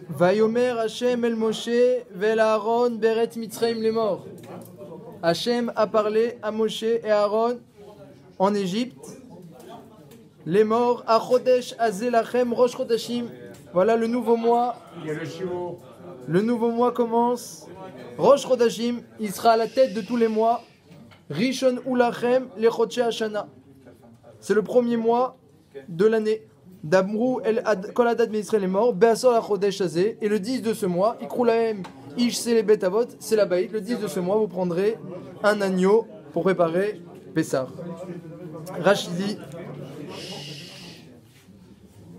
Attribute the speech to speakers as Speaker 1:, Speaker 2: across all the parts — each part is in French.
Speaker 1: Vayomer Hashem el Moshe vel Aaron beret Mitzrayim les morts. Hashem a parlé à Moshe et Aaron en Égypte. Les morts, Achodesh Azelachem Rosh Chodashim. Voilà le nouveau mois. Le nouveau mois commence. Rosh Chodashim, il sera à la tête de tous les mois. Rishon Ulachem Lechodche Hashana. C'est le premier mois de l'année. Damrou El Kol Hadad Israël est mort. Be'asor Achodesh Azeh. Et le 10 de ce mois, Ikrulahem Ish Selebet Avot, c'est la baït. Le 10 de ce mois, vous prendrez un agneau pour préparer Pessah. Rachidi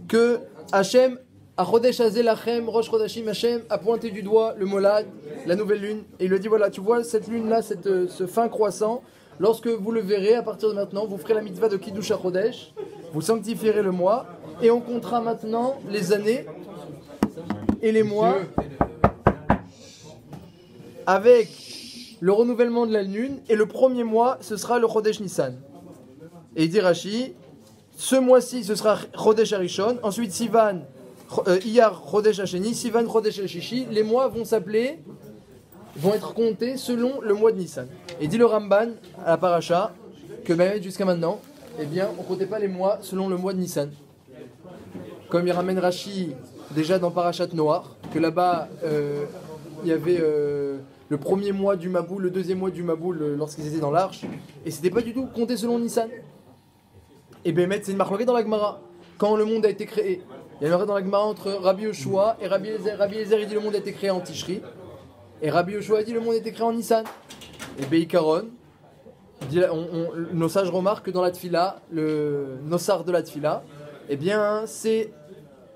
Speaker 1: que Hachem, Achodesh Azeh Lachem, Rosh Chodashim, Hachem a pointé du doigt le Molad, la nouvelle lune, et il lui dit voilà, tu vois cette lune-là, ce fin croissant, lorsque vous le verrez, à partir de maintenant, vous ferez la mitzvah de Kiddush HaChodesh, vous sanctifierez le mois, et on comptera maintenant les années et les mois avec le renouvellement de la lune, et le premier mois, ce sera le Chodesh Nissan. Et il dit Rashi, ce mois-ci, ce sera Chodesh Harishon, ensuite Sivan, Iyar Chodesh Hasheni, Sivan Chodesh Hashishi, les mois vont être comptés selon le mois de Nissan. Et dit le Ramban à la paracha que même jusqu'à maintenant, eh bien, on ne comptait pas les mois selon le mois de Nissan. Comme il ramène Rashi déjà dans Parashat Noach, que là-bas il y avait le premier mois du Maboul, le deuxième mois du Maboul lorsqu'ils étaient dans l'arche, et c'était pas du tout compté selon Nissan. Et Bémet, c'est une marque dans la Gemara. Quand le monde a été créé, il y a une marque dans la Gemara entre Rabbi Yoshua et Rabbi Eliezer. Rabbi Eliezer, il dit le monde a été créé en Tishri. Et Rabbi Yoshua dit le monde a été créé en Nissan. Et Beikaron, nos sages remarquent que dans la Tfila, le Nossar de la Tfila, eh bien, c'est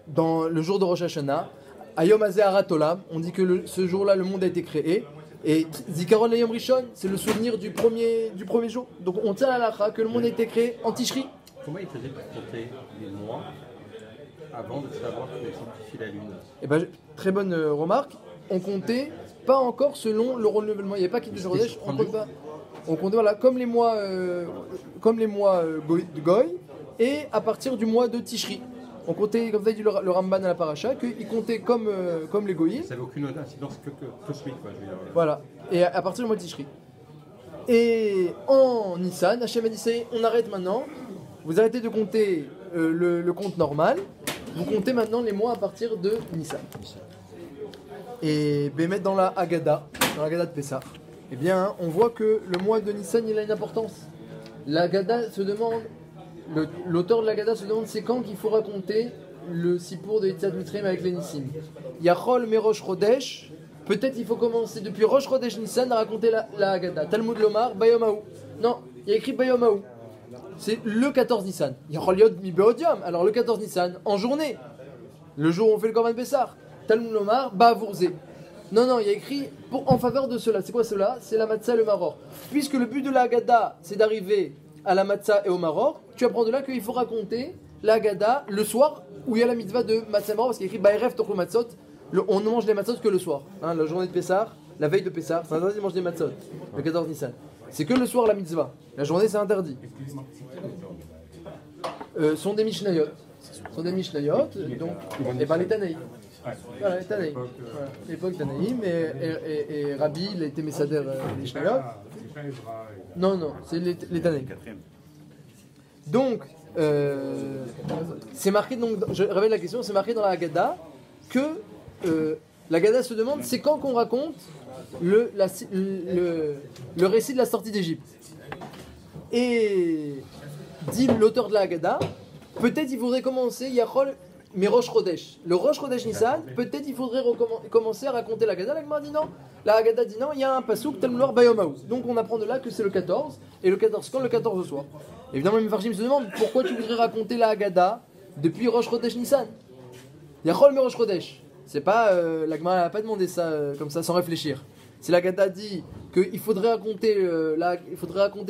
Speaker 1: dans le jour de Rosh Hashanah, Ayom Hazeh Harat Olam, on dit que ce jour-là, le monde a été créé. Et Zikaron Ayom Rishon, c'est le souvenir du premier jour. Donc on tient à l'alakha que le monde a été créé en Tishri.
Speaker 2: Comment il faisait pour compter les mois avant de savoir qu'il sanctifie la lune?
Speaker 1: Eh ben, très bonne remarque. On comptait pas encore selon le renouvellement. Il n'y avait pas Kiddush Chodesh. On comptait voilà, comme les mois de Goy et à partir du mois de Tishri. On comptait, comme ça dit le Ramban à la paracha, qu'ils comptaient comme les Goyim.
Speaker 2: Ça n'avait aucune incidence que celui, quoi. Je veux dire.
Speaker 1: Voilà. Et à partir du mois de Tishri. Et en Nissan, Hachem a dit on arrête maintenant. Vous arrêtez de compter le compte normal, vous comptez maintenant les mois à partir de Nissan. Et Bémet dans la Haggadah de Pessah, eh bien, on voit que le mois de Nissan, il a une importance. L'Haggadah se demande, l'auteur de l'Haggadah se demande c'est quand qu'il faut raconter le Sipour de Yetziat Mitzrayim avec les Nissim. Yachol Merosh Chodesh, peut-être il faut commencer depuis Rosh Chodesh Nissan à raconter la Haggadah. Talmud Lomar, Bayomahu. Non, il y a écrit Bayomahu. C'est le 14 Nissan. Yacholiot mi beodium. Alors le 14 Nissan, en journée, le jour où on fait le Korban Pessah. Talmud Lomar, Ba'avourze. Non, il y a écrit en faveur de cela. C'est quoi cela? C'est la matzah et le maror. Puisque le but de la Haggadah, c'est d'arriver à la matzah et au maror, tu apprends de là qu'il faut raconter la Haggadah le soir où il y a la mitzvah de matzah et maror, parce qu'il y a écrit Ba'erev tochlo matzot. On ne mange les matzot que le soir. La journée de Pessah, la veille de Pessah, c'est interdit de manger des matzot. Le 14 Nissan. C'est que le soir la mitzvah. La journée c'est interdit. Sont des Mishnayot. Donc, et ben les Tanaïm. Voilà, les Tanaïm. Voilà. L'époque Tanaïm et Rabbi, il a été Messader les Mishnayot. Non, c'est les Tanaïm. Donc, c'est marqué, donc, je révèle la question, c'est marqué dans la Haggadah que la Haggadah se demande c'est quand qu'on raconte le récit de la sortie d'Égypte. Et dit l'auteur de la Haggadah, peut-être il faudrait commencer Yachol mais Rosh Chodesh. Le Rosh Chodesh Nissan, peut-être il faudrait commencer à raconter la Haggadah. La Gemara dit non. La Haggadah dit non, il y a un pasouk tel noir Bayomahu. Donc on apprend de là que c'est le 14, et le 14 quand le 14 au soir. Évidemment, les Mefarshim se demandent pourquoi tu voudrais raconter la Haggadah depuis Rosh Chodesh Nissan. Yachol mais Rosh Chodesh. C'est pas, la Gemara n'a pas demandé ça comme ça sans réfléchir. Si la Haggadah dit qu'il faudrait raconter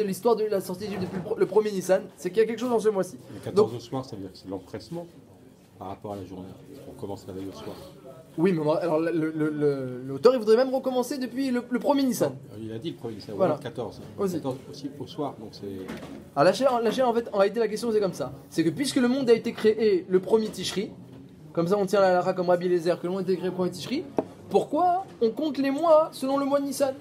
Speaker 1: l'histoire de la sortie d'Égypte depuis le premier Nissan, c'est qu'il y a quelque chose dans ce mois-ci.
Speaker 2: Le 14 au soir, ça veut dire que c'est l'empressement par rapport à la journée. On commence la veille au soir.
Speaker 1: Oui, mais alors l'auteur il voudrait même recommencer depuis le premier Nissan.
Speaker 2: Il a dit le premier Nissan,
Speaker 1: voilà.
Speaker 2: Le 14.
Speaker 1: Aussi.
Speaker 2: Le 14 aussi au soir, donc c'est...
Speaker 1: Alors la chaîne, en fait, en réalité la question c'est comme ça. C'est que puisque le monde a été créé le premier Tishri, comme ça on tient la halakha comme Rabbi Eliezer, que le monde était créé pour un Tishri. Pourquoi on compte les mois selon le mois de Nissan?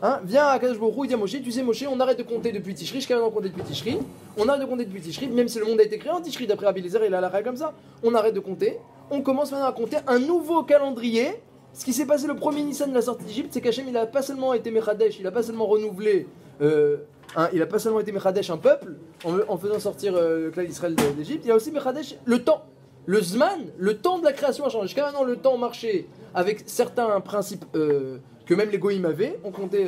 Speaker 1: Hein, viens à Kadosh Baruch Hu, il dit à Moshe, tu sais Moshe, on arrête de compter depuis Tishri, jusqu'à maintenant on comptait depuis Tishri, on arrête de compter depuis Tishri, même si le monde a été créé en Tishri, d'après Rabbi Eliezer, il a la règle comme ça, on arrête de compter, on commence maintenant à compter un nouveau calendrier. Ce qui s'est passé le premier Nissan de la sortie d'Égypte, c'est qu'Hachem il n'a pas seulement été Mechadesh, il n'a pas seulement renouvelé, il n'a pas seulement été Mechadesh un peuple, en faisant sortir le clan d'Israël d'Égypte, il a aussi Mechadesh le temps. Le Zman, le temps de la création a changé. Jusqu'à maintenant, le temps marchait avec certains principes que même les Goïms avaient. On comptait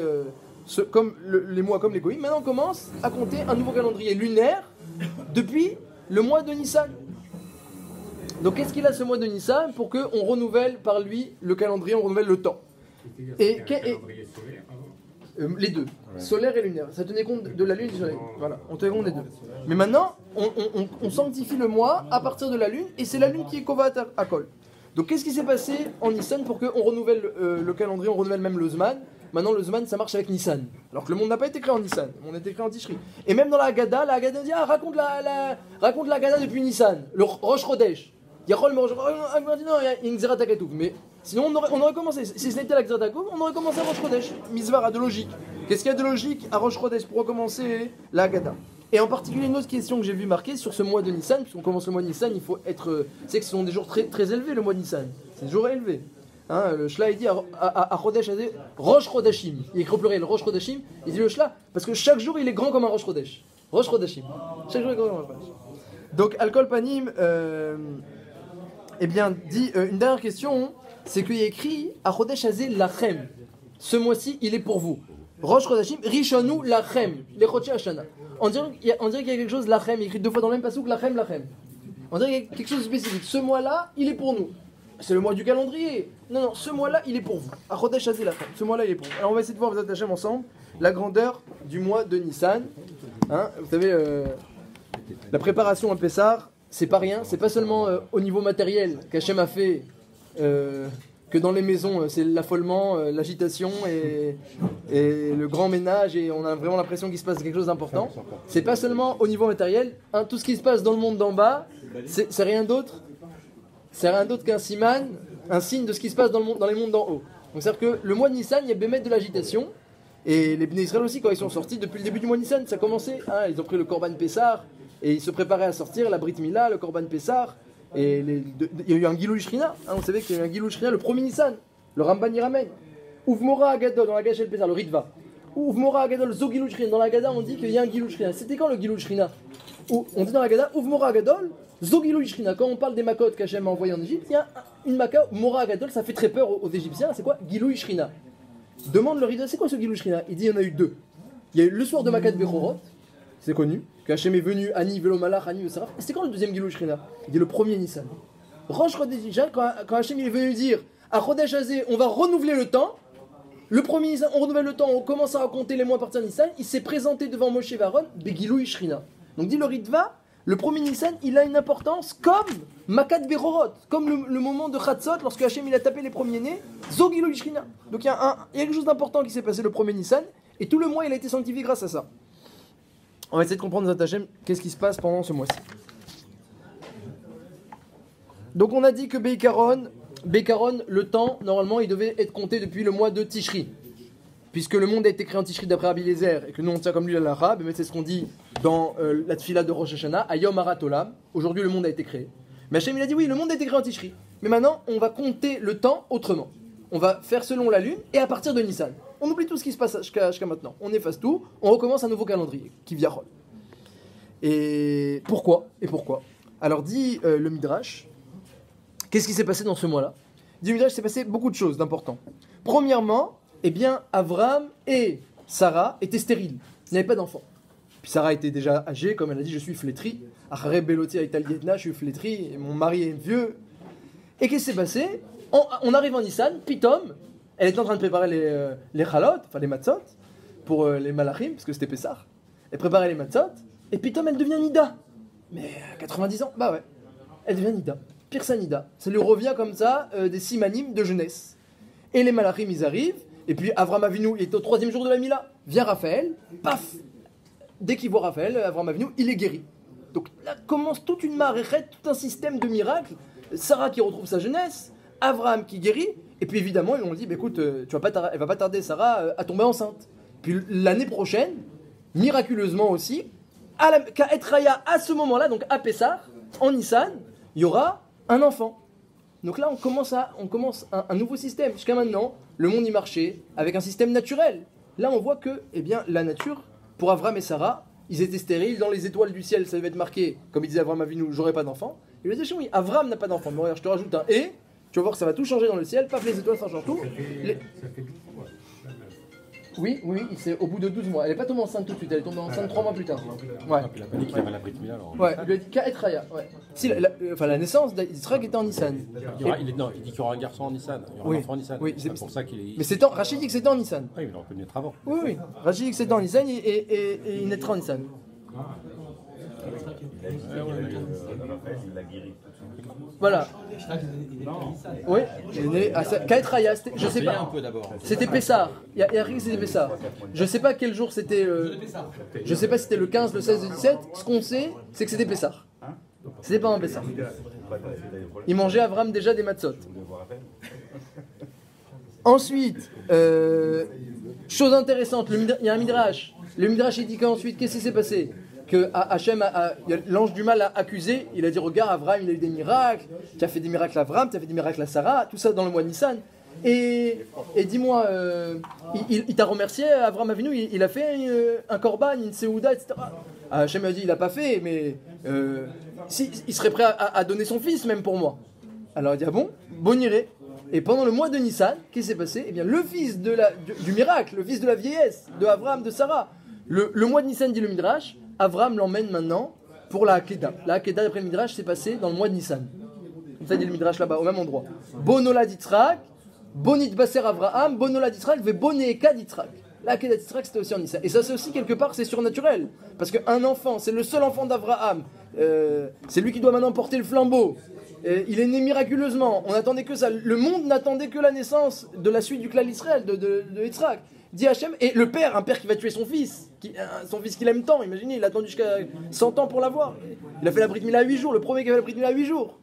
Speaker 1: les mois comme les Goïms. Maintenant, on commence à compter un nouveau calendrier lunaire depuis le mois de Nissan. Donc, qu'est-ce qu'il a ce mois de Nissan pour qu'on renouvelle par lui le calendrier, on renouvelle le temps? Les deux, solaire et lunaire. Ça tenait compte de la lune et du soleil. Voilà, on tenait compte des deux. Mais maintenant, on sanctifie le mois à partir de la lune, et c'est la lune qui est Kovat à Kol. Donc qu'est-ce qui s'est passé en Nissan pour qu'on renouvelle le calendrier, on renouvelle même le Zman? Maintenant le Zman ça marche avec Nissan. Alors que le monde n'a pas été créé en Nissan, on a été créé en Tishri. Et même dans la Haggadah dit raconte la Haggadah depuis Nissan, le Rosh Chodesh. Il y a une Xerat HaKatuv. Mais sinon on aurait commencé, si ce n'était la Xerat HaKatuv, on aurait commencé à Rosh Chodesh. Misvar a de logique. Qu'est-ce qu'il y a de logique à Rosh Chodesh pour recommencer la Haggadah? Et en particulier une autre question que j'ai vu marquée sur ce mois de Nissan, puisqu'on commence le mois de Nissan, il faut être... c'est que ce sont des jours très, très élevés le mois de Nissan, c'est des jours élevés. Hein, le Shla il dit à Chodesh, Rosh Chodashim, il écrit au pluriel Rosh Chodashim, il dit le Shla, parce que chaque jour il est grand comme un Rosh Chodesh. Rosh Chodashim, chaque jour il est grand comme un Rosh Chodesh. Donc Al-Kol Panim, eh bien dit, une dernière question, c'est qu'il y a écrit à Chodesh Hazé Lachem, ce mois-ci il est pour vous. Rosh Chodashim, Rishonu Lachem, les Chodshi Hashana. On dirait qu'il y a quelque chose, Lachem, il écrit deux fois dans le même passouk, Lachem. On dirait qu'il y a quelque chose de spécifique. Ce mois-là, il est pour nous. C'est le mois du calendrier. Non, ce mois-là, il est pour vous. À Chodesh Hazé Lachem, ce mois-là, il est pour vous. Alors on va essayer de voir, vous Hashem, ensemble, la grandeur du mois de Nissan. Hein, vous savez, la préparation à Pessah, c'est pas rien. C'est pas seulement au niveau matériel qu'Hachem a fait... que dans les maisons, c'est l'affolement, l'agitation et le grand ménage, et on a vraiment l'impression qu'il se passe quelque chose d'important. C'est pas seulement au niveau matériel, hein, tout ce qui se passe dans le monde d'en bas, c'est rien d'autre. C'est rien d'autre qu'un siman, un signe de ce qui se passe dans les mondes d'en haut. Donc c'est-à-dire que le mois de Nissan, il y a bémet de l'agitation, et les Bnei Israël aussi, quand ils sont sortis, depuis le début du mois de Nissan, ça a commencé. Hein, ils ont pris le Korban Pessah, et ils se préparaient à sortir, la Brit Mila, le Korban Pessah. Et il y a eu un Gilou Shrina, hein, vous savez qu'il y a eu un Gilou Shrina le premier Nissan, le Ramban y ramène. Uvmora Agadol dans la Gachel Pesar, le Ritva. Uvmora Agadol Zo Gilou Shrina, dans la Gada on dit qu'il y a un Gilou Shrina. C'était quand le Gilou Shrina? On dit dans la Gada Uvmora Agadol Zo Gilou Shrina. Quand on parle des Makot qu'Hachem a envoyé en Égypte, il y a une Maka, Mora Agadol, ça fait très peur aux Égyptiens, c'est quoi? Gilou Shrina. Demande le Ritva, c'est quoi ce Gilou Shrina? Il dit il y en a eu deux. Il y a eu le soir de Makat Bechorot, c'est connu, qu'Hachem est venu, Ani Velo Malach, Ani Velo Saraf. Et c'était quand le deuxième Gilou Shrina? Il dit le premier Nissan. Rosh Chodesh, quand Hachem est venu dire à Chodesh Hazé, on va renouveler le temps, le premier Nissan, on renouvelle le temps, on commence à raconter les mois à partir de Nissan, il s'est présenté devant Moshe Varon, Begilou Ishrina. Donc dit le Ritva, le premier Nissan, il a une importance comme Makat Berorot, comme le moment de Chatzot, lorsque Hachem il a tapé les premiers-nés, Zogilou Ishrina. Donc il y a quelque chose d'important qui s'est passé le premier Nissan, et tout le mois il a été sanctifié grâce à ça. On va essayer de comprendre Hachem, qu'est-ce qui se passe pendant ce mois-ci. Donc on a dit que Beikaron, le temps, normalement, il devait être compté depuis le mois de Tishri. Puisque le monde a été créé en Tishri d'après Rabbi Eliezer, et que nous on tient comme lui l'arabe, mais c'est ce qu'on dit dans la tfila de Rosh Hashanah, Ayom Harat Olam. Aujourd'hui le monde a été créé. Mais Hachem il a dit oui, le monde a été créé en Tishri. Mais maintenant, on va compter le temps autrement. On va faire selon la lune, et à partir de Nissan. On oublie tout ce qui se passe jusqu'à maintenant. On efface tout, on recommence un nouveau calendrier, qui vient. Et pourquoi? Alors dit le Midrash, qu'est-ce qui s'est passé dans ce mois-là? Dit le Midrash, il s'est passé beaucoup de choses d'important. Premièrement, eh bien, Avram et Sarah étaient stériles. Ils n'avaient pas d'enfants. Puis Sarah était déjà âgée, comme elle a dit, je suis flétrie. Achareb Beloti Aital Yedna, je suis flétrie, et mon mari est vieux. Et qu'est-ce qui s'est passé? On arrive en Nissan, Pitom, elle était en train de préparer les chalot, enfin les matzot, pour les malachim, parce que c'était Pessah. Elle préparait les matzot, et Pitom, elle devient Nida. Mais à 90 ans, bah ouais, elle devient Nida. Pirsa Nida. Ça lui revient comme ça des simanim de jeunesse. Et les malachim, ils arrivent, et puis Avram Avinu, il est au 3e jour de la Mila. Vient Raphaël, paf! Dès qu'il voit Raphaël, Avram Avinu, il est guéri. Donc là commence toute une maréchette, tout un système de miracles Sarah qui retrouve sa jeunesse, Abraham qui guérit, et puis évidemment ils ont dit, bah, écoute, elle va pas tarder Sarah à tomber enceinte. Puis l'année prochaine, miraculeusement aussi, qu'à Etraya, à ce moment-là, donc à Pessah, en Nissan, il y aura un enfant. Donc là, on commence un nouveau système. Jusqu'à maintenant, le monde y marchait avec un système naturel. Là, on voit que, eh bien, la nature, pour Avram et Sarah, ils étaient stériles. Dans les étoiles du ciel, ça devait être marqué, comme il disait Avram Avinu, j'aurai pas d'enfant. Il lui a dit, oui, Avram n'a pas d'enfant. Mais regarde, je te rajoute un et, tu vas voir que ça va tout changer dans le ciel. Paf, les étoiles, ça change tout. Oui, c'est au bout de 12 mois. Elle n'est pas tombée enceinte tout de suite, elle est tombée enceinte 3 mois plus tard. Ouais.
Speaker 2: Il a pas dit qu'il avait la Brit Mila alors.
Speaker 1: Ouais, il lui a dit Ka'et Raya. Ouais. Si, la naissance d'Israël était en Nissan.
Speaker 2: Il dit qu'il y aura un garçon en Nissan, il y aura un enfant en Nissan.
Speaker 1: Oui,
Speaker 2: c'est pour ça qu'il est.
Speaker 1: Mais Rachid dit que c'était en Nissan.
Speaker 2: Oui, mais il aurait pu naître avant.
Speaker 1: Oui. Rachid dit que c'était en Nissan et il naîtra en Nissan. Voilà. Oui, il est né à Ka'et Raya, je sais pas.
Speaker 2: Un peu d'abord.
Speaker 1: C'était Pessah. Il y a écrit que c'était Pessah. Je sais pas quel jour c'était. Je sais pas si c'était le 15, le 16, le 17. Ce qu'on sait, c'est que c'était Pessah. C'était pas un Pessah. Il mangeait Avram déjà des matzot. Ensuite, chose intéressante, il y a un midrash. Le midrash il dit qu'ensuite, qu'est-ce qui s'est passé? Que Hachem, l'ange du mal a accusé, il a dit regarde Avram il a eu des miracles, tu as fait des miracles à Avram, tu as fait des miracles à Sarah, tout ça dans le mois de Nissan. Et dis-moi, il t'a remercié, Avram Avinu, il a fait un korban, une seouda, etc. Hachem a dit il n'a pas fait, mais il serait prêt à donner son fils même pour moi. Alors il dit ah bon iré. Et pendant le mois de Nissan, qu'est-ce qui s'est passé? Eh bien le fils du miracle, le fils de la vieillesse, de Avram, de Sarah, le mois de Nissan dit le midrash, Avram l'emmène maintenant pour la Hakeda. La Hakeda, d'après le Midrash, s'est passée dans le mois de Nissan. Comme ça dit le Midrash là-bas, au même endroit. Bonola d'Yitzhak, Bonit Baser Avraham, Bonola d'Yitzhak, Ve Boneeka d'Yitzhak. La Hakeda d'Yitzhak, c'était aussi en Nissan. Et ça, c'est aussi quelque part, c'est surnaturel. Parce qu'un enfant, c'est le seul enfant d'Avraham. C'est lui qui doit maintenant porter le flambeau. Il est né miraculeusement. On n'attendait que ça. Le monde n'attendait que la naissance de la suite du clan d'Israël, de Yitzhak. Dit Hachem, et le père, un père qui va tuer son fils qu'il aime tant, imaginez, il a attendu jusqu'à 100 ans pour l'avoir. Il a fait la Brit Mila à 8 jours, le premier qui a fait la Brit Mila à 8 jours.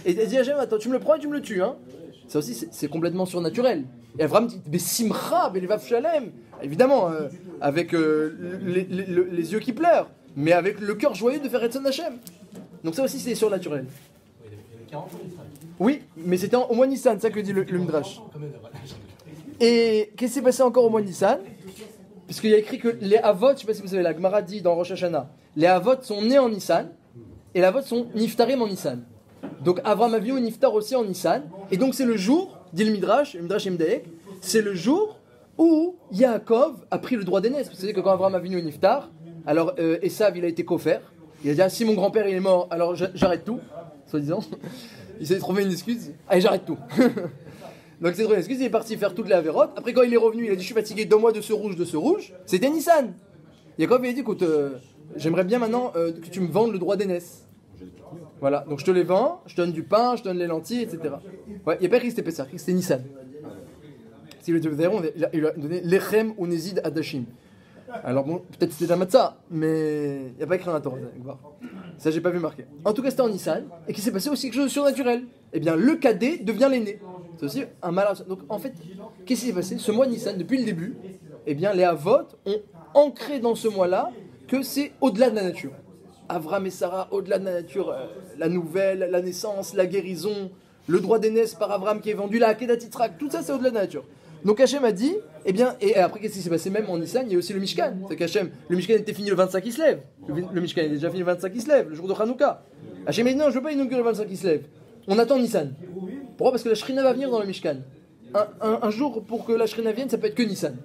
Speaker 1: Et dit Hachem, attends, tu me le prends et tu me le tues. Hein. Ça aussi, c'est complètement surnaturel. Et Avram dit, mais Simcha, Belevav Shalem. Évidemment, avec les yeux qui pleurent, mais avec le cœur joyeux de faire Etzon Hachem. Donc ça aussi, c'est surnaturel. Oui, mais c'était au mois Nissan, c'est ça que dit le Midrash. Et qu'est-ce qui s'est passé encore au mois de Nissan? Puisqu'il y a écrit que les Avot, je ne sais pas si vous savez, la Gemara dit dans Rosh Hashanah, les Avot sont nés en Nissan, et les Avot sont Niftarim en Nissan. Donc Avram Avinu Niftar aussi en Nissan, et donc c'est le jour, dit le Midrash Imdaek, c'est le jour où Yaakov a pris le droit d'aînesse. Vous savez que quand Avram Avinu Niftar, alors Esav il a été kofer, il a dit ah, si mon grand-père il est mort, alors j'arrête tout, soi-disant. Il s'est trouvé une excuse, allez j'arrête tout. Donc c'est trop une excuse, il est parti faire toute la vérote. Après quand il est revenu, il a dit je suis fatigué, donne-moi de ce rouge. C'était Nissan. Yaakov il a dit écoute, j'aimerais bien maintenant que tu me vendes le droit d'aînesse. Voilà, donc je te les vends, je te donne du pain, je te donne les lentilles, etc. Ouais, il n'y a pas écrit que c'était Pessah, c'était Nissan. Si le Dieu il a donné Lechem ou Nezid Adashim. Alors bon, peut-être c'était la matzah, mais il n'y a pas écrit dans la Torah. Ça j'ai pas vu marquer. En tout cas c'était en Nissan, et qui s'est passé aussi quelque chose de surnaturel. Eh bien le cadet devient l'aîné. C'est aussi un malheur. Donc en fait, qu'est-ce qui s'est passé? Ce mois Nissan, depuis le début, eh bien les Avot ont ancré dans ce mois-là que c'est au-delà de la nature. Avram et Sarah, au-delà de la nature, la nouvelle, la naissance, la guérison, le droit d'aînesse par Avram qui est vendu, la Hakeda Titrak, tout ça c'est au-delà de la nature. Donc Hachem a dit, eh bien, et après qu'est-ce qui s'est passé même en Nissan, il y a aussi le Mishkan. C'est qu'Hachem, le Mishkan était fini le 25 qui se lève. Le Mishkan était déjà fini le 25 qui se lève, le jour de Hanouka. Hachem a dit non, je ne veux pas inaugurer le 25 qui se lève. On attend Nissan. Pourquoi? Parce que la Shrina va venir dans le Mishkan. Un jour pour que la Shrina vienne, ça peut être que Nissan.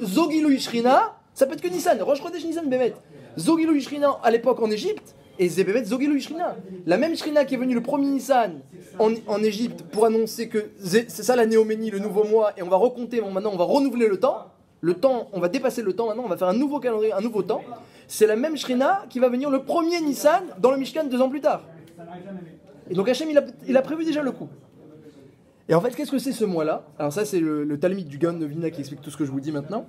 Speaker 1: Zogilou Shrina, ça peut être que Nissan. Rosh Chodesh Nissan Bémet. Zogilou Shrina à l'époque en Égypte, et c'est Bémet Zogilou Shrina. La même Shrina qui est venue le premier Nissan en Égypte pour annoncer que c'est ça la Néoménie, le nouveau mois, et on va recompter, maintenant on va renouveler le temps. Le temps, on va dépasser le temps maintenant, on va faire un nouveau calendrier, un nouveau temps. C'est la même Shrina qui va venir le premier Nissan dans le Mishkan 2 ans plus tard. Et donc Hachem, il a prévu déjà le coup. Et en fait, qu'est-ce que c'est ce mois-là? Alors ça, c'est le Talmud du Gaon de Vilna qui explique tout ce que je vous dis maintenant.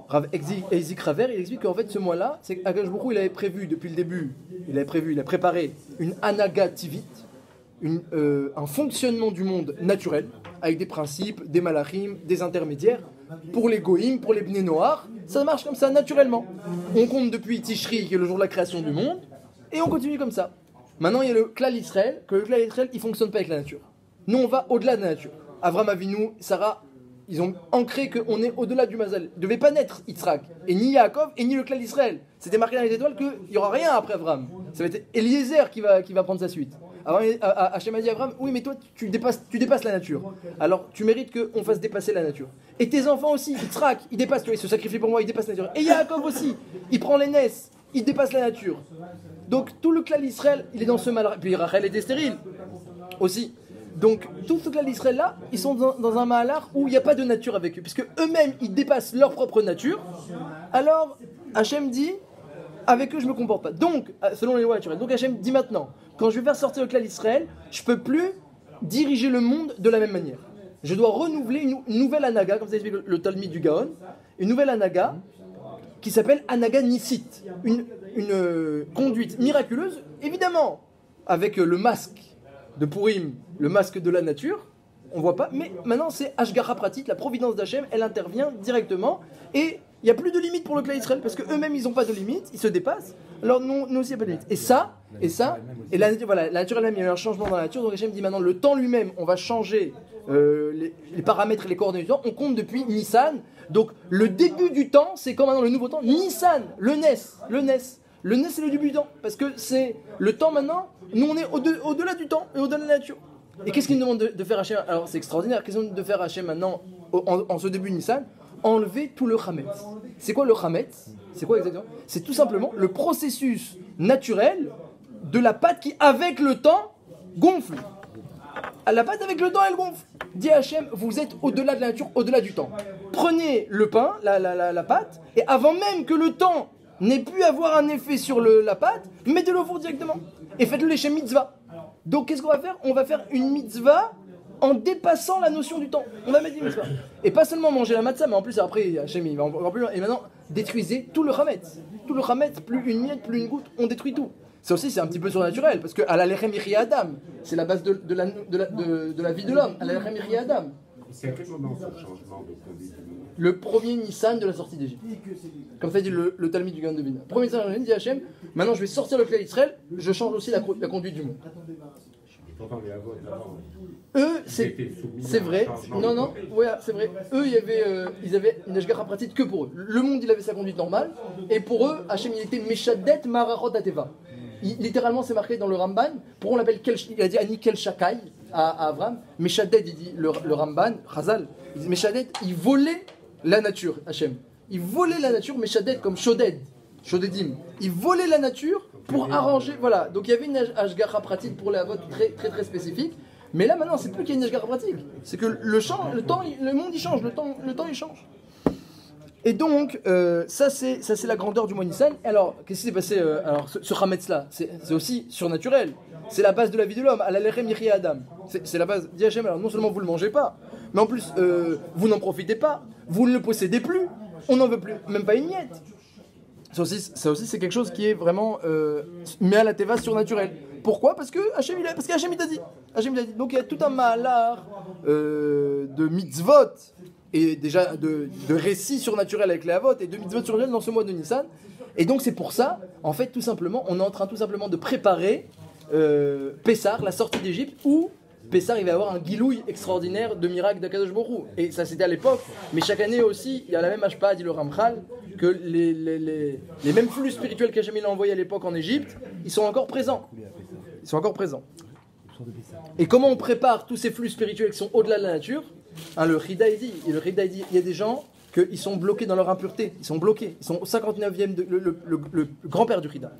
Speaker 1: Rav Eizik Raver, il explique qu'en fait, ce mois-là, c'est qu'Akadosh Baruch Hu, il avait prévu depuis le début, il a préparé une Anaga Tivit, un fonctionnement du monde naturel, avec des principes, des malachim, des intermédiaires. Pour les goïms, pour les bnei noirs, ça marche comme ça naturellement. On compte depuis Tishri, qui est le jour de la création du monde, et on continue comme ça. Maintenant, il y a le klal Israël, que le klal Israël, il ne fonctionne pas avec la nature. Nous, on va au-delà de la nature. Avram Avinu, Sarah, ils ont ancré qu'on est au-delà du mazal. Ne devait pas naître Yitzhak, et ni Yaakov, et ni le klal Israël. C'était marqué dans les étoiles qu'il n'y aura rien après Avram. Ça va être Eliezer qui va prendre sa suite. Hachem a dit à Avram, oui, mais toi, tu dépasses la nature. Alors, tu mérites qu'on fasse dépasser la nature. Et tes enfants aussi, Yitzhak, il dépasse, tu vois, il se sacrifie pour moi, il dépasse la nature. Et Yaakov aussi, il prend les nesses, il dépasse la nature. Donc, tout le klal Israël, il est dans ce mal. Puis Rachel était stérile aussi. Donc, tout ce klal Israël là, ils sont dans un mahalar où il n'y a pas de nature avec eux, puisque eux-mêmes, ils dépassent leur propre nature. Alors, Hachem dit, avec eux, je ne me comporte pas. Donc, selon les lois naturelles. Donc, Hachem dit maintenant, quand je vais faire sortir le klal Israël, je ne peux plus diriger le monde de la même manière. Je dois renouveler une nouvelle anaga, comme ça explique le Talmud du Gaon, une nouvelle anaga qui s'appelle anaga Nissit, une conduite miraculeuse, évidemment, avec le masque de Purim, le masque de la nature, on ne voit pas, mais maintenant c'est Ashgara Pratit, la providence d'Hachem, elle intervient directement, et il n'y a plus de limite pour le klal Israël, parce qu'eux-mêmes ils n'ont pas de limite, ils se dépassent, alors nous aussi il n'y a pas de limite. Et la nature, voilà, la nature elle-même, il y a eu un changement dans la nature, donc Hachem dit maintenant le temps lui-même, on va changer les paramètres et les coordonnées du temps, on compte depuis Nissan, donc le début du temps, c'est comme maintenant le nouveau temps, Nissan, le Nes c'est le début du temps, parce que c'est le temps maintenant, nous on est au-delà du temps et au-delà de la nature. Et qu'est-ce qu'il nous demande de faire Hachem? Alors c'est extraordinaire, qu'est-ce qu'il nous demande de faire Hachem maintenant, en ce début de Nissan? Enlever tout le chametz. C'est quoi le chametz? C'est quoi exactement? C'est tout simplement le processus naturel de la pâte qui, avec le temps, gonfle. La pâte avec le temps, elle gonfle. Dit Hachem, vous êtes au-delà de la nature, au-delà du temps. Prenez le pain, la pâte, et avant même que le temps n'ait pu avoir un effet sur la pâte, mettez-le au four directement. Et faites-le les Shem mitzvah. Donc qu'est-ce qu'on va faire? On va faire une mitzvah en dépassant la notion du temps. On va mettre une mitzvah. Et pas seulement manger la matzah, mais en plus après, Hachem il va encore plus loin. Et maintenant, détruisez tout le chametz. Tout le chametz, plus une miette, plus une goutte, on détruit tout. Ça aussi, c'est un petit peu surnaturel, parce que à la lechem yiri Adam, c'est la base de la vie de l'homme. À la lechem yiri Adam.
Speaker 3: C'est à quel moment ce changement de conduite?
Speaker 1: Le premier Nissan de la sortie d'Égypte. Comme ça dit le Talmud du Gaon de Vilna. Premier Nissan, dit Hachem, maintenant je vais sortir le klal Israël, je change aussi la conduite du monde.
Speaker 3: Pourtant, les avots, avant,
Speaker 1: eux, c'est vrai. Non, ouais, c'est vrai. Eux, ils avaient une ashgara pratique que pour eux. Le monde, il avait sa conduite normale, et pour eux, Hachem, il était Meshadet Marachot Ateva. Littéralement, c'est marqué dans le Ramban. Pour on l'appelle il a dit Ani Kel Shakai à Avram. Meshadet, il dit le Ramban, Chazal. Il dit Meshadet, il volait la nature, Hachem. Il volait la nature, Meshadet, comme Shodedim. Il volait la nature pour arranger. Voilà. Donc il y avait une ashgara pratique pour les avot très, très, très spécifique. Mais là, maintenant, c'est plus qu'il y a une ashgara pratique. C'est que le monde, il change. Le temps, il change. Et donc, ça c'est la grandeur du mois Nissan. Alors, qu'est-ce qui s'est passé alors, ce Hametz-là, c'est aussi surnaturel. C'est la base de la vie de l'homme. À la lechem yiri Adam. C'est la base. Dit Hachem, alors non seulement vous ne le mangez pas, mais en plus, vous n'en profitez pas. Vous ne le possédez plus. On n'en veut plus, même pas une miette. Ça aussi c'est quelque chose qui est vraiment mis à la teva surnaturel. Pourquoi? Parce que Hachem il a dit. Hachem il a dit. Donc il y a tout un mahalar de mitzvot et déjà de récits surnaturels avec les avot et de mitzvot surnaturels dans ce mois de Nissan. Et donc c'est pour ça, en fait, tout simplement, on est en train tout simplement de préparer Pessar, la sortie d'Égypte, où Pessar il va avoir un guilouille extraordinaire de miracles d'Akadosh Baruch Hu. Et ça c'était à l'époque, mais chaque année aussi, il y a la même hashpa, dit le Ramchal, que les mêmes flux spirituels qu'Hachem il a envoyés à l'époque en Égypte, ils sont encore présents. Et comment on prépare tous ces flux spirituels qui sont au-delà de la nature? Le Chida il dit, il y a des gens qu'ils sont bloqués dans leur impureté, ils sont bloqués, ils sont au 59e, le grand-père du Chida.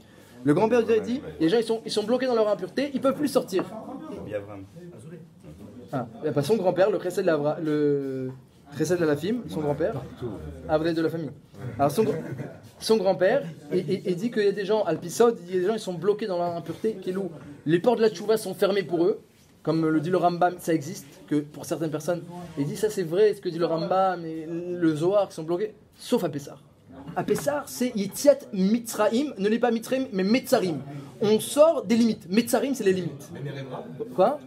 Speaker 1: Le grand-père du Chida dit, les gens ils sont bloqués dans leur impureté, ils ne peuvent plus sortir. Son grand-père, le Chesed de la Fim, son grand-père, Avril de la famille. Alors son grand-père, il dit qu'il y a des gens, Alpisod, il y a des gens ils sont bloqués dans leur impureté, les portes de la tchouva sont fermées pour eux, comme le dit le Rambam, ça existe, que pour certaines personnes, il dit ça c'est vrai, ce que dit le Rambam et le Zohar qui sont bloqués, sauf à Pessar. À Pessar, c'est Yetziat Mitzraim, ne l'est pas Mitzraim, mais Metzarim. On sort des limites. Metzarim, c'est les limites. Quoi?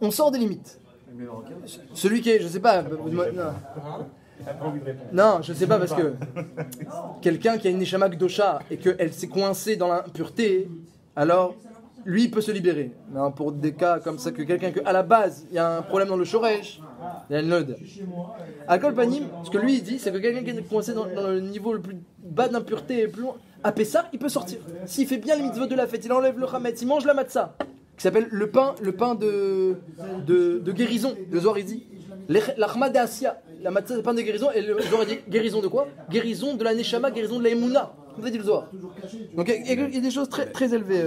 Speaker 1: On sort des limites. Celui qui est, je sais pas. Non, je sais pas parce que quelqu'un qui a une Neshama Gdosha et qu'elle s'est coincée dans l'impureté, alors lui il peut se libérer. Non, pour des cas comme ça, que quelqu'un à la base il y a un problème dans le Shoresh, il y a une node. Alcool Panim, ce que lui il dit, c'est que quelqu'un qui est coincé dans le niveau le plus bas d'impureté et plus loin, à Pessah, il peut sortir. S'il fait bien les mitzvot de la fête, il enlève le chametz, il mange la matzah, qui s'appelle le pain de guérison, le Zohar il dit. L'achma de Asya, la matzah c'est le pain de guérison, et le Zohar dit guérison de quoi? Guérison de la neshama, guérison de la emuna, comme ça dit le Zohar. Donc il y a des choses très, très élevées.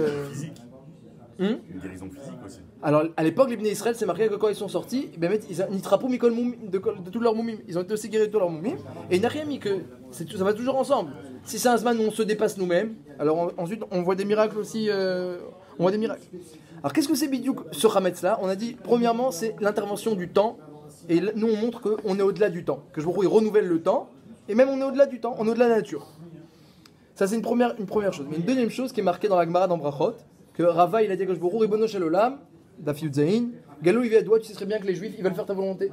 Speaker 4: Une guérison physique aussi.
Speaker 1: Alors à l'époque, les Bnei Israël, c'est marqué que quand ils sont sortis, ils nitrapou mikol moumim, de tous leurs moumim. Ils ont été aussi guéris de tous leurs moumim. Et il n'a rien mis que ça va toujours ensemble. Si c'est un zman où on se dépasse nous-mêmes, alors ensuite on voit des miracles aussi. On voit des miracles. Alors qu'est-ce que c'est bidiouk ce chametz là? On a dit premièrement c'est l'intervention du temps. Et nous on montre qu'on est au-delà du temps. Que je il renouvelle le temps. Et même on est au-delà du temps, on est au-delà de la nature. Ça c'est une première chose. Mais une deuxième chose qui est marquée dans la Gemara dans Brachot, que Rava il a dit que je vous Ribono Shel Olam, Daf Yud Zayin, Galou il doit, tu sais très bien que les Juifs ils veulent faire ta volonté.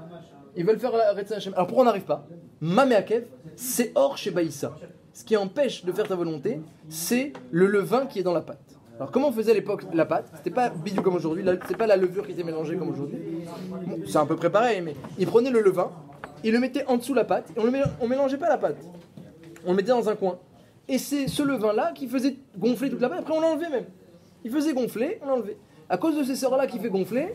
Speaker 1: Ils veulent faire la Retzon Hashem. Alors pourquoi on n'arrive pas? Mameakev, c'est hors chez Baïssa. Ce qui empêche de faire ta volonté, c'est le levain qui est dans la pâte. Alors comment on faisait à l'époque la pâte? C'était pas bidou comme aujourd'hui, c'est pas la levure qui était mélangée comme aujourd'hui. Bon, c'est à peu près pareil, mais ils prenaient le levain, ils le mettaient en dessous de la pâte, et on mélangeait pas la pâte. On le mettait dans un coin. Et c'est ce levain-là qui faisait gonfler toute la pâte, après on l'enlevait même. Il faisait gonfler, on l'enlevait. À cause de ces sœurs-là qui fait gonfler,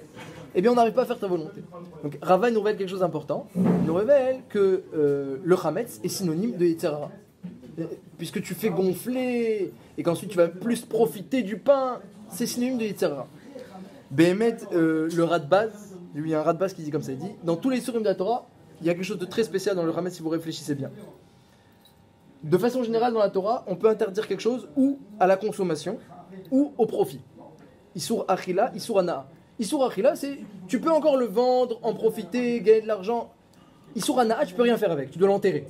Speaker 1: eh bien on n'arrive pas à faire ta volonté. Donc Rava nous révèle quelque chose d'important. Il nous révèle que le chametz est synonyme de Yetzer Hara. Puisque tu fais gonfler et qu'ensuite tu vas plus profiter du pain, c'est synonyme de Yetzer Hara. Behemet, le Radbaz, lui il y a un Radbaz qui dit comme ça, il dit dans tous les surim de la Torah, il y a quelque chose de très spécial dans le chametz si vous réfléchissez bien. De façon générale dans la Torah, on peut interdire quelque chose ou à la consommation ou au profit. Issour Achila, Issour Anaa. Issour Achila, c'est tu peux encore le vendre, en profiter, gagner de l'argent. Issour Anaa, tu peux rien faire avec, tu dois l'enterrer.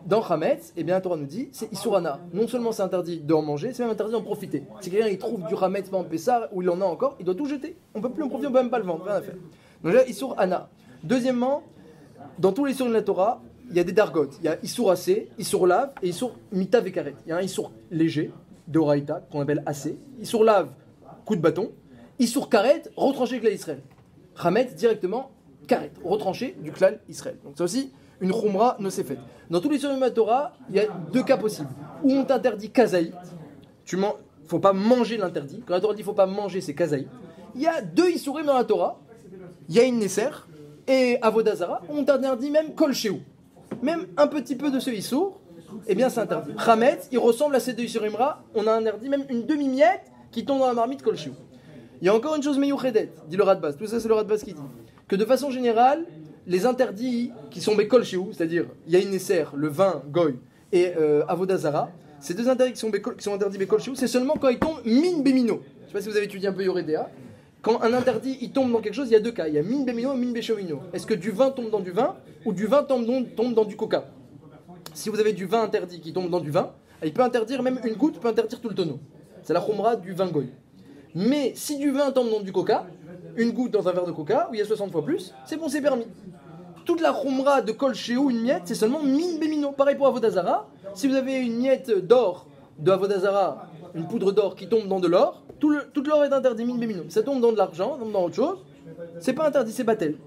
Speaker 1: Dans Chametz, eh bien la Torah nous dit, c'est Issour Anaa. Non seulement c'est interdit d'en manger, c'est même interdit d'en profiter. Si quelqu'un il trouve du Chametz en Pessar où il en a encore, il doit tout jeter. On peut plus en profiter, on peut même pas le vendre, rien à faire. Donc là, Issour Anaa. Deuxièmement, dans tous les surim de la Torah, il y a des dargotes. Il y a Issour Assez, Issour Lav et Issour Mita Vekaret. Il y a un Issour léger, de Oraïta, qu'on appelle Assez. Issour Lav, coup de bâton. Issour Karet, retranché avec l'Israël. Chametz, directement, Karet, retranché du clan Israël. Donc ça aussi, une Khumra ne s'est faite. Dans tous les surim de la Torah, il y a deux cas possibles. Où on t'interdit Kazaït, faut pas manger l'interdit. Quand la Torah dit faut pas manger, c'est Kazaït. Il y a deux Issourim dans la Torah. Il y a une Nesser et Avodazara, où on t'interdit même Kol Shehu. Même un petit peu de ce Issour, eh bien c'est interdit. Chametz, il ressemble à ces deux Issourimra, on a interdit même une demi-miette qui tombe dans la marmite Kol Shehu. Il y a encore une chose Meyouchedet, dit le Radbaz, tout ça c'est le Radbaz qui dit, que de façon générale, les interdits qui sont Bekol Shehu, c'est-à-dire Yain Nesser, le vin Goy, et Avodazara, ces deux interdits qui sont interdits Bekol Shehu, c'est seulement quand ils tombent min Bemino. Je ne sais pas si vous avez étudié un peu Yoredea. Quand un interdit il tombe dans quelque chose, il y a deux cas. Il y a min Bemino et min Beshomino. Est-ce que du vin tombe dans du vin ou du vin tombe dans du coca? Si vous avez du vin interdit qui tombe dans du vin, il peut interdire même une goutte, peut interdire tout le tonneau. C'est la khumra du vin Goy. Mais si du vin tombe dans du coca, une goutte dans un verre de coca, où il y a 60 fois plus, c'est bon, c'est permis. Toute la khumra de Kol Shehu, une miette, c'est seulement min Bemino. Pareil pour Avodazara. Si vous avez une miette d'or de Avodazara, une poudre d'or qui tombe dans de l'or, tout l'or est interdit, min Bemino. Ça tombe dans de l'argent, tombe dans autre chose, c'est pas interdit, c'est batel.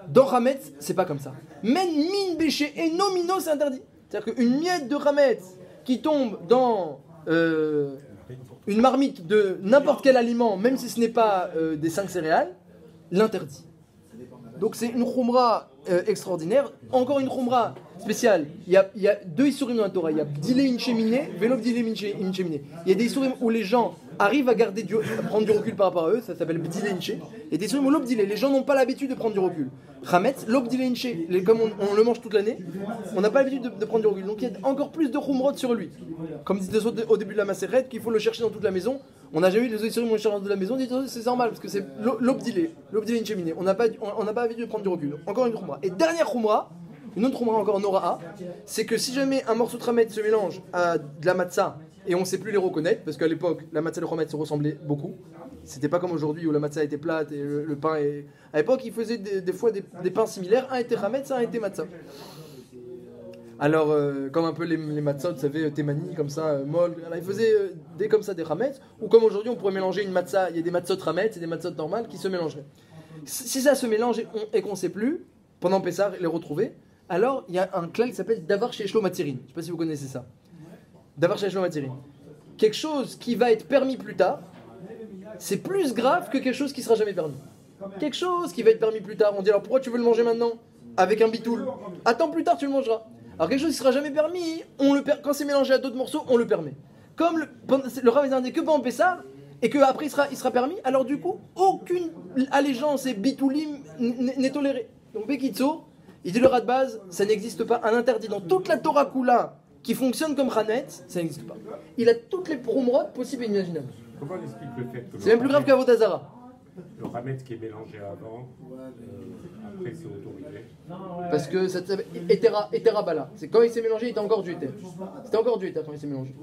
Speaker 1: Dans Chametz, c'est pas comme ça. Même min béché et nomino, c'est interdit. C'est-à-dire qu'une miette de Chametz qui tombe dans une marmite de n'importe quel aliment, même si ce n'est pas des 5 céréales, l'interdit. Donc c'est une khumra extraordinaire. Encore une khumra spéciale. Il y a deux issourim dans la Torah. Il y a bdilé in cheminée, vélo bdilé in cheminée. Il y a des issourim où les gens arrivent à prendre du recul par rapport à eux, ça s'appelle bdilé in che. Et des issourim où l'obdilé, les gens n'ont pas l'habitude de prendre du recul. Chametz, l'obdilé in che, comme on le mange toute l'année, on n'a pas l'habitude de prendre du recul. Donc il y a encore plus de khumrot sur lui. Comme dit au début de la Maseret, qu'il faut le chercher dans toute la maison. On n'a jamais eu les issourim où on cherche dans la maison, on dit c'est normal parce que c'est l'obdilé in cheminée. On n'a pas l'habitude de prendre du recul. Encore une khumra. Et dernière khumra, Une autre Umra encore en Nora'a, c'est que si jamais un morceau de Hametz se mélange à de la matzah et on ne sait plus les reconnaître, parce qu'à l'époque, la matzah et le Hametz se ressemblaient beaucoup. C'était pas comme aujourd'hui où la matzah était plate et le pain est... À l'époque, ils faisaient des fois des pains similaires, un était Hametz, un était matzah. Alors, comme un peu les matzahs, vous savez, Témani, comme ça, molle, alors, ils faisaient des comme ça, des Hametz, ou comme aujourd'hui, on pourrait mélanger une matzah, il y a des matzahs Hametz et des matzahs normales qui se mélangeraient. Si ça se mélange et qu'on ne sait plus, pendant Pessah, les retrouver, alors il y a un klal qui s'appelle Davar Sheshlo Matirin. Je ne sais pas si vous connaissez ça. Davar Sheshlo Matirin. Quelque chose qui va être permis plus tard, c'est plus grave que quelque chose qui ne sera jamais permis. Quelque chose qui va être permis plus tard, on dit alors pourquoi tu veux le manger maintenant avec un bitoul? Attends plus tard, tu le mangeras. Alors quelque chose qui ne sera jamais permis, quand c'est mélangé à d'autres morceaux, on le permet. Comme le Rav a indiqué que pendant Pessah, et qu'après il sera permis, alors du coup, aucune allégeance et bitoulim n'est tolérée. Donc Bekitso, il dit le rat de base, ça n'existe pas, un interdit dans toute la Torah Kula qui fonctionne comme Khanetz, ça n'existe pas. Il a toutes les promrotes possibles et imaginables.
Speaker 3: Comment on explique le fait que
Speaker 1: C'est même plus grave qu'Avodazara.
Speaker 3: le Hametz qui est mélangé avant, après c'est autorisé?
Speaker 1: Parce que ça s'appelle Etera Bala. C'est quand il s'est mélangé, il était encore du Éther. C'était encore du Éther quand il s'est mélangé.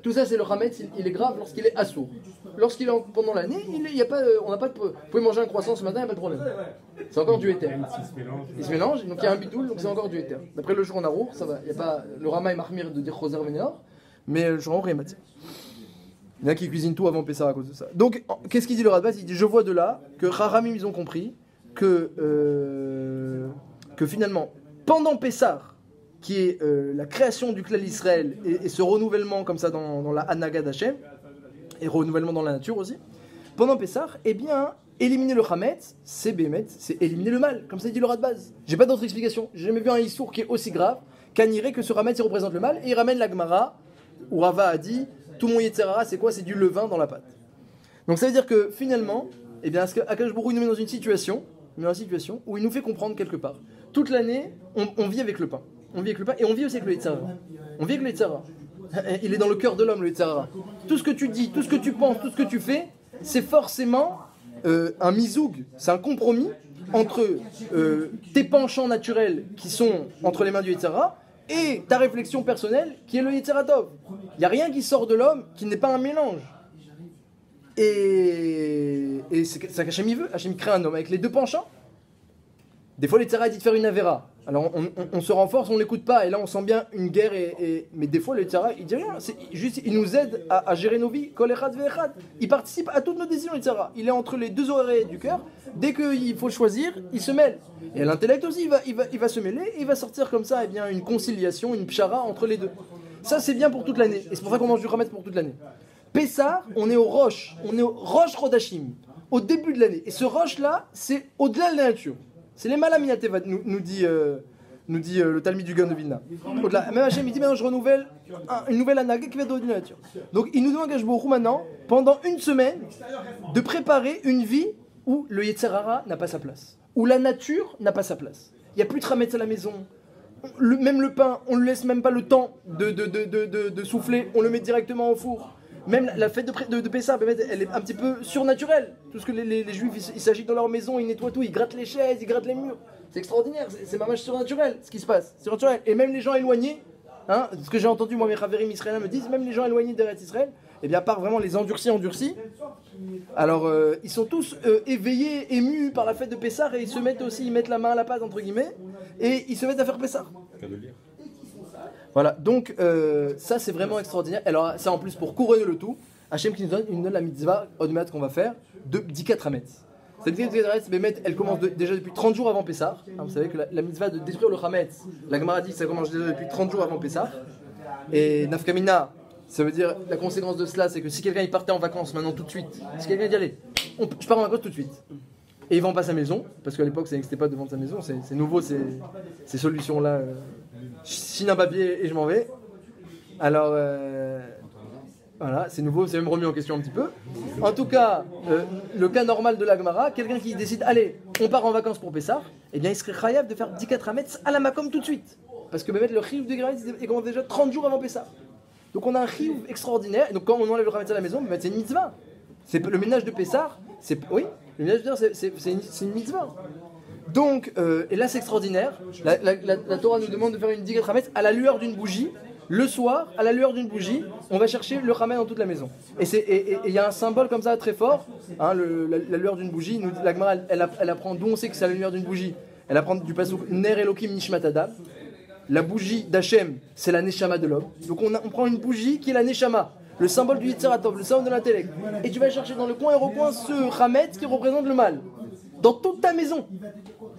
Speaker 1: Tout ça, c'est le Hametz, il est grave lorsqu'il est assourd. Lorsqu'il est pendant l'année, il y a pas, on n'a pas de. Vous pouvez manger un croissant ce matin, il n'y a pas de problème. C'est encore du Éther. Il se mélange, donc il y a un bitoul, donc c'est encore du Éther. D'après le Shulchan Aruch, ça va. Il y a pas le Rama et Mahmir de dire Choser Vénéor, mais le Shulchan Aruch est Matzah. Il y en a qui cuisinent tout avant Pessah à cause de ça. Donc, qu'est-ce qu'il dit le Radbaz? Il dit je vois de là que Chachamim ils ont compris que finalement, pendant Pessah, qui est la création du Klal Israël et ce renouvellement comme ça dans la Hanaga d'Hachem, et renouvellement dans la nature aussi, pendant Pessah, eh bien, éliminer le Hametz, c'est Bémet, c'est éliminer le mal, comme ça dit le Radbaz. J'ai pas d'autre explication. J'ai jamais vu un Issour qui est aussi grave qu'à nier que ce Hametz il représente le mal, et il ramène la Gemara, où Rava a dit tout mon Yetzerara, c'est quoi? C'est du levain dans la pâte. Donc ça veut dire que finalement, eh bien, Akadosh Baruch Hu il nous met dans une situation où il nous fait comprendre quelque part. Toute l'année, on vit avec le pain. On vit avec le pain et on vit aussi avec le Yetzerara. On vit avec le Yetzerara. Il est dans le cœur de l'homme, le Yetzerara. Tout ce que tu dis, tout ce que tu penses, tout ce que tu fais, c'est forcément un mizoug, c'est un compromis entre tes penchants naturels qui sont entre les mains du Yetzerara et ta réflexion personnelle qui est le Yetzeratov. Il n'y a rien qui sort de l'homme qui n'est pas un mélange. Et c'est ça qu'Hachem il veut. Hachem crée un homme avec les deux penchants. Des fois, le Yetzerara dit de faire une avéra. Alors on se renforce, on l'écoute pas, et là on sent bien une guerre. Mais des fois, le Yetzerara il dit rien. C'est juste, il nous aide à gérer nos vies. Kol echad ve'echad. Il participe à toutes nos décisions, le Yetzerara. Il est entre les deux oreilles du cœur. Dès qu'il faut choisir, il se mêle. Et l'intellect aussi, il va se mêler et il va sortir comme ça, eh bien, une conciliation, une pshara entre les deux. Ça, c'est bien pour toute l'année. Et c'est pour ça qu'on mange du Hametz pour toute l'année. Pessah, on est au Rosh Rodashim, au début de l'année. Et ce Rosh-là, c'est au-delà de la nature. C'est les Malaminateva, nous dit le Talmud du Gaon de Vilna. Au-delà. Même Hachem, il dit maintenant je renouvelle une nouvelle anaga qui va de la nature. Donc il nous demande Akadosh Baruch Hu maintenant, pendant une semaine, de préparer une vie où le Yetzerara n'a pas sa place, où la nature n'a pas sa place. Il n'y a plus de Hametz à la maison. Même le pain, on ne lui laisse même pas le temps de souffler, on le met directement au four. Même la fête de Pessah, elle est un petit peu surnaturelle. Tout ce que les Juifs, ils s'agitent dans leur maison, ils nettoient tout, ils grattent les chaises, ils grattent les murs. C'est extraordinaire, c'est mamage surnaturel ce qui se passe. C'est surnaturel. Et même les gens éloignés, hein, ce que j'ai entendu, moi mes Chaverim israéliens me disent, même les gens éloignés d'Eretz Israël, et bien à part vraiment les endurcis, alors ils sont tous éveillés, émus par la fête de Pessah, et ils mettent la main à la pâte entre guillemets, et ils se mettent à faire Pessah. Voilà, donc ça c'est vraiment extraordinaire. Alors ça en plus pour couronner le tout, Hachem qui nous donne la mitzvah Odmet qu'on va faire de 14 Hametz. Cette mitzvah Bémet, elle commence déjà depuis 30 jours avant Pessah. Vous savez que la mitzvah de détruire le Hametz, la Gemara dit que ça commence déjà depuis 30 jours avant Pessah. Et Nafkamina, ça veut dire, la conséquence de cela c'est que si quelqu'un il partait en vacances maintenant tout de suite, si quelqu'un dit allez, je pars en vacances tout de suite, et il vend pas sa maison, parce qu'à l'époque ça n'existait pas de vendre sa maison, c'est nouveau ces solutions-là. Je signe un papier et je m'en vais. Alors, voilà, c'est nouveau, c'est même remis en question un petit peu. En tout cas, le cas normal de la Gemara, quelqu'un qui décide, allez, on part en vacances pour Pessah, eh bien il serait chayav de faire 10 Hametz à la Makom tout de suite. Parce que le chiyuv de Graït, il commence déjà 30 jours avant Pessah. Donc on a un chiyuv extraordinaire, et donc quand on enlève le Hametz à la maison, c'est une mitzvah. C'est le ménage de Pessah, oui, le ménage de Pessah, c'est une mitzvah. Donc, et là c'est extraordinaire, la Torah nous demande de faire une digat Hametz à la lueur d'une bougie. Le soir, à la lueur d'une bougie, on va chercher le Hametz dans toute la maison. Et il y a un symbole comme ça très fort, hein, la lueur d'une bougie. La Gemara, elle apprend d'où on sait que c'est la lueur d'une bougie. Elle apprend du pasuk Ner Elokim Nishmat Adam. La bougie d'Hachem, c'est la Neshama de l'homme. Donc on prend une bougie qui est la Neshama, le symbole du Yetzeratov, le symbole de l'intellect. Et tu vas chercher dans le coin et recoin ce Hametz qui représente le mal. Dans toute ta maison.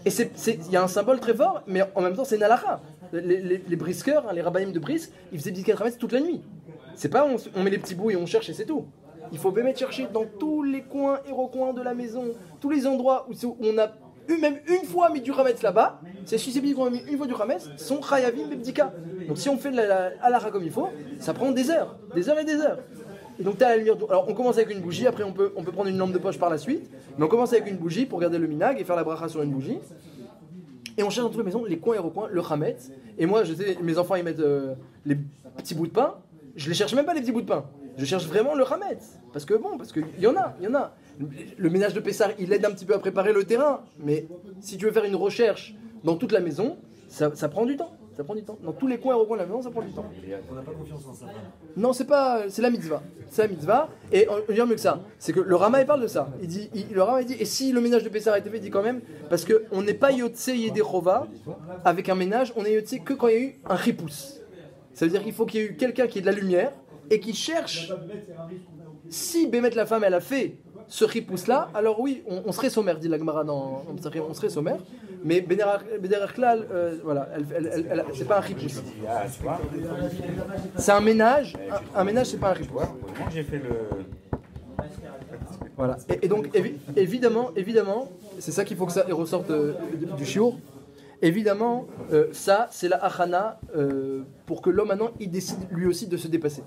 Speaker 1: Et il y a un symbole très fort, mais en même temps c'est une halakha. Les brisqueurs, hein, les rabbinim de Brisk, ils faisaient Bdikat Hametz toute la nuit. C'est pas on met les petits bouts et on cherche et c'est tout. Il faut même chercher dans tous les coins et recoins de la maison, tous les endroits où on a même une fois mis du Hametz là-bas, c'est susceptible qu'on a mis une fois du Hametz, sont Chayavim Bebdika. Donc si on fait la halakha comme il faut, ça prend des heures et des heures. Et donc tu as la lumière. Alors on commence avec une bougie, après on peut prendre une lampe de poche par la suite, mais on commence avec une bougie pour garder le minag et faire la bracha sur une bougie. Et on cherche dans toutes les maisons, les coins et recoins, le Hametz. Et moi, je sais, mes enfants ils mettent les petits bouts de pain. Je les cherche même pas les petits bouts de pain. Je cherche vraiment le Hametz. Parce qu'il y en a. Le ménage de Pessar, il aide un petit peu à préparer le terrain. Mais si tu veux faire une recherche dans toute la maison, ça prend du temps. Ça prend du temps. Dans tous les coins et recoins de la maison, ça prend du temps.
Speaker 5: On n'a pas confiance en ça.
Speaker 1: Non, c'est la mitzvah. C'est la mitzvah. Et on dit mieux que ça. C'est que le Rama il parle de ça. Le Rama il dit, et si le ménage de Pessar a été fait, il dit quand même, parce qu'on n'est pas Yotse Yedechova avec un ménage, on est Yotse que quand il y a eu un ripous. Ça veut dire qu'il faut qu'il y ait eu quelqu'un qui ait de la lumière et qui cherche. Si Bémet la femme elle a fait ce ripous-là, alors oui, on serait sommaire, dit la Gemara dans on serait sommaire. Mais Bederach Klal, voilà, c'est pas un ripous. C'est un ménage. Un ménage, c'est pas un ripous.
Speaker 4: Moi, j'ai fait le.
Speaker 1: Voilà. Et donc, évidemment, c'est ça qu'il faut que ça ressorte du shiur. Évidemment, ça, c'est la achana pour que l'homme maintenant, il décide lui aussi de se dépasser.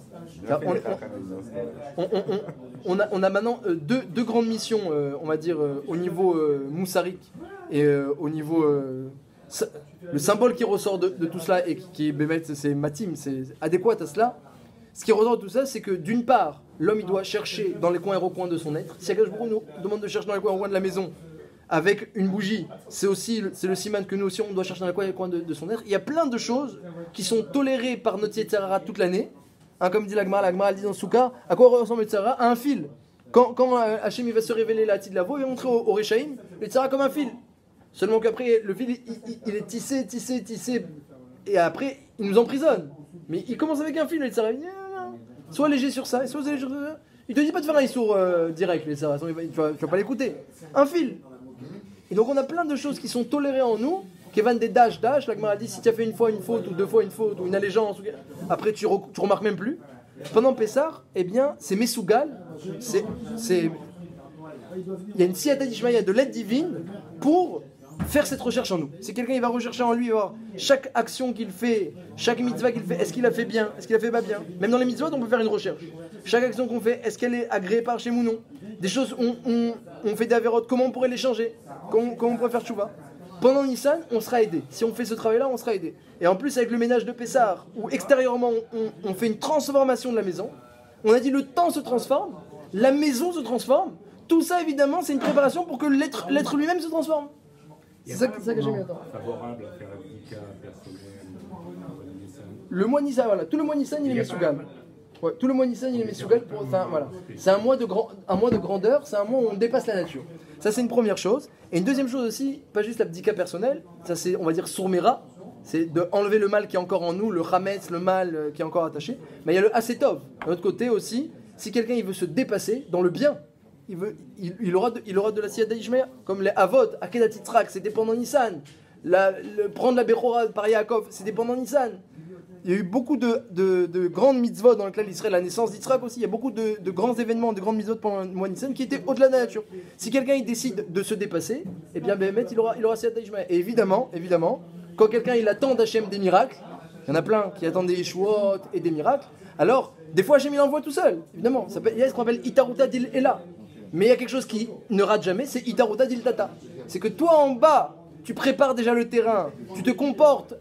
Speaker 1: On a maintenant deux grandes missions, on va dire, au niveau moussarik et au niveau... le symbole qui ressort de tout cela et qui est bémet, c'est matim, c'est adéquat à cela. Ce qui ressort de tout ça, c'est que d'une part, l'homme il doit chercher dans les coins et recoins de son être. Si Akadosh Baruch Hu nous demande de chercher dans les coins et recoins de la maison avec une bougie, c'est le siman que nous aussi on doit chercher dans les coins et recoins de son être. Il y a plein de choses qui sont tolérées par notre Yetzer Hara toute l'année. Hein, comme dit la Gemara dit dans Souka, à quoi ressemble le Yetzer Hara? À un fil. Quand Hachem il va se révéler la Tid Lavo, il va montrer au Rechaim le Yetzer Hara comme un fil. Seulement qu'après, le fil il est tissé, et après il nous emprisonne. Mais il commence avec un fil, le Yetzer Hara. Sois léger sur ça, soit léger sur ça. Il te dit pas de faire un issour direct, les Yetzer Hara, tu vas pas l'écouter. Un fil. Et donc on a plein de choses qui sont tolérées en nous, qui viennent des dash, la Gemara dit si tu as fait une fois une faute, ou deux fois une faute, ou une allégeance, après tu remarques même plus. Pendant Pessar, eh bien, c'est Mesougal, il y a une siyata d'Ishmaïa de l'aide divine pour faire cette recherche en nous. Si quelqu'un il va rechercher en lui, il va voir chaque action qu'il fait, chaque mitzvah qu'il fait, est-ce qu'il a fait bien, est-ce qu'il a fait pas bien. Même dans les mitzvahs, on peut faire une recherche. Chaque action qu'on fait, est-ce qu'elle est agréée par chez nous ou non. Des choses, on fait des avérotes, comment on pourrait les changer, comment on pourrait faire tchouva. Pendant Nissan, on sera aidé. Si on fait ce travail-là, on sera aidé. Et en plus, avec le ménage de Pessar, où extérieurement, on fait une transformation de la maison, on a dit le temps se transforme, la maison se transforme. Tout ça, évidemment, c'est une préparation pour que l'être lui-même se transforme. C'est ça que j'ai mis à temps.
Speaker 3: Favorable à faire l'application personnelle.
Speaker 1: Le mois Nissan, voilà. Tout le mois Nissan, il est Mesougal. Ouais, tout le mois Nissan, il est Mesougal. Voilà. C'est un mois de grandeur, c'est un mois où on dépasse la nature. Ça, c'est une première chose. Et une deuxième chose aussi, pas juste la bdika personnelle, ça c'est, on va dire, sourmera, c'est d'enlever le mal qui est encore en nous, le chametz, le mal qui est encore attaché. Mais il y a le asetov. De l'autre côté aussi, si quelqu'un il veut se dépasser dans le bien, il aura de la siyata d'Ishmaïa, comme les avot, Akedat Yitzhak, c'était pendant Nissan. Prendre la Bechora par Yaakov, c'était pendant Nissan. Il y a eu beaucoup de grandes mitzvot dans lesquelles Israël, la naissance d'Yitzhak aussi. Il y a beaucoup de grands événements, de grandes mitzvot pendant le mois Nissan qui étaient au-delà de la nature. Si quelqu'un il décide de se dépasser, eh bien Béhémet, il aura siyata d'Ishmaïa. Et évidemment, quand quelqu'un il attend d'Hachem des miracles, il y en a plein qui attendent des yeshuot et des miracles, alors des fois Hachem il envoie tout seul, évidemment. Il y a ce qu'on appelle Itaruta dil Ela. Mais il y a quelque chose qui ne rate jamais, c'est Itaruta dil Tata. C'est que toi en bas, tu prépares déjà le terrain, tu te comportes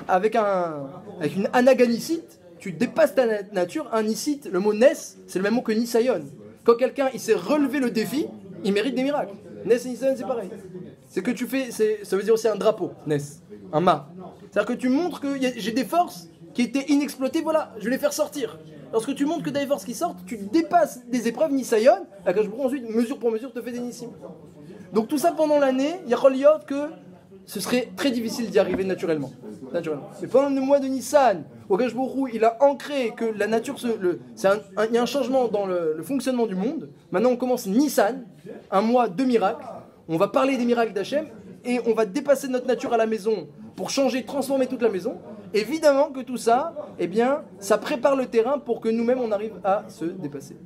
Speaker 1: avec une anaganisite, tu dépasses ta nature. Un nicite, le mot nes, c'est le même mot que nisayon. Quand quelqu'un il s'est relevé le défi, il mérite des miracles. Nes et nisayon, c'est pareil. c'est que tu fais, ça veut dire aussi un drapeau, Ness, un mât. C'est-à-dire que tu montres que j'ai des forces qui étaient inexploitées, voilà, je vais les faire sortir. Lorsque tu montres que tu as des forces qui sortent, tu dépasses des épreuves Nisayon, Akadosh Baruch Hu ensuite, mesure pour mesure, te fait des nissim. Donc tout ça pendant l'année, il y a Choliot que ce serait très difficile d'y arriver naturellement. Mais pendant le mois de Nissan, où Akadosh Baruch Hu, il a ancré que la nature, il y a un changement dans le fonctionnement du monde. Maintenant on commence Nissan, un mois de miracles. On va parler des miracles d'Hachem et on va dépasser notre nature à la maison pour changer, transformer toute la maison. Évidemment que tout ça, eh bien, ça prépare le terrain pour que nous-mêmes on arrive à se dépasser.